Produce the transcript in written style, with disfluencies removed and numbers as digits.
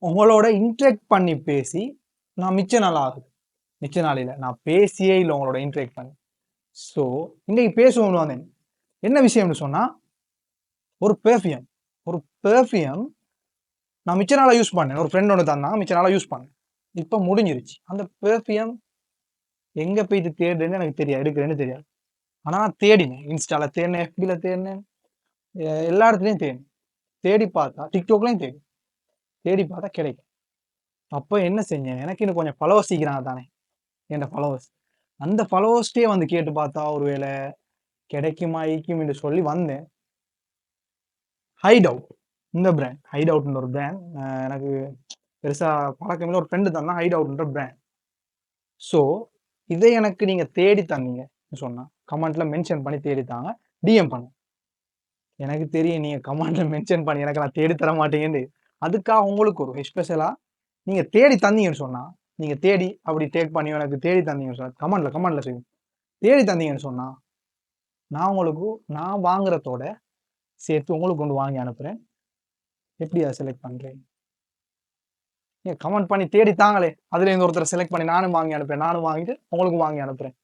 உங்களோட இன்ட்ராக்ட் பண்ணி பேசி நான் மிச்ச நாள் ஆகுது. மிச்ச நாளையில நான் பேசியே இல்லை உங்களோட இன்ட்ராக்ட் பண்ணி. ஸோ இன்னைக்கு பேசுவோம்னு வந்தேன். என்ன விஷயம்னு சொன்னா ஒரு பெர்ஃப்யூம். ஒரு பெர்ஃப்யூம் நான் மிச்ச நாளா யூஸ் பண்ணேன். ஒரு ஃப்ரெண்ட் ஒன்று தந்தான், மிச்ச நாளா யூஸ் பண்ணேன். இப்போ முடிஞ்சிருச்சு. அந்த பெர்ஃப்யூம் எங்க போயிட்டு தேடுறேன்னு எனக்கு தெரியாது, எடுக்கிறேன்னு தெரியாது. ஆனா நான் தேடினேன். இன்ஸ்டால தேடினேன், எஃபில தேடினேன், எல்லா இடத்துலையும் தேடினேன். தேடி பார்த்தா டிக்டாக்லையும் தேடி பார்த்தா கிடைக்கும். அப்போ என்ன செஞ்சேன், எனக்கு இன்னும் கொஞ்சம் ஃபாலோவர்ஸ் சீக்கிறாங்க தானே என் ஃபாலோவர்ஸ். அந்த ஃபாலோவர்ஸ்டே வந்து கேட்டு பார்த்தா ஒருவேளை கிடைக்குமா ஈக்கும் என்று சொல்லி வந்தேன். ஹைட் அவுட் இந்த பிராண்ட், ஹைட் அவுட்ன்ற ஒரு பிராண்ட் எனக்கு பெருசா பழக்கமில்ல, ஒரு ஃப்ரெண்டு தான் ஹைட் அவுட்ன்ற பிராண்ட். ஸோ இதை எனக்கு நீங்க தேடி தந்தீங்க சொன்னா கமெண்ட்ல மென்ஷன் பண்ணி தேடி தாங்க, டிஎம் பண்ணு. எனக்கு தெரியும் நீங்க கமெண்ட்ல மென்ஷன் பண்ணி எனக்கு நான் தேடி தர மாட்டேங்குன்னு. அதுக்காக உங்களுக்கு ஒரு எஸ்பெஷலா நீங்க தேடி தந்தீங்கன்னு சொன்னா, நீங்க தேடி அப்படி டேக் பண்ணி எனக்கு தேடி தந்தீங்கன்னு சொன்னா கமெண்ட்ல செய்யும். தேடி தந்தீங்கன்னு சொன்னா நான் உங்களுக்கு நான் வாங்குறதோட சேர்த்து உங்களுக்கு கொண்டு வாங்கி அனுப்புறேன். எப்படி அதை செலக்ட் பண்றேன்? நீங்க கமெண்ட் பண்ணி தேடி தாங்களே, அதுல இருந்து ஒருத்தரை செலக்ட் பண்ணி நானும் வாங்கி அனுப்புறேன். நானும் வாங்கிட்டு உங்களுக்கும் வாங்கி அனுப்புறேன்.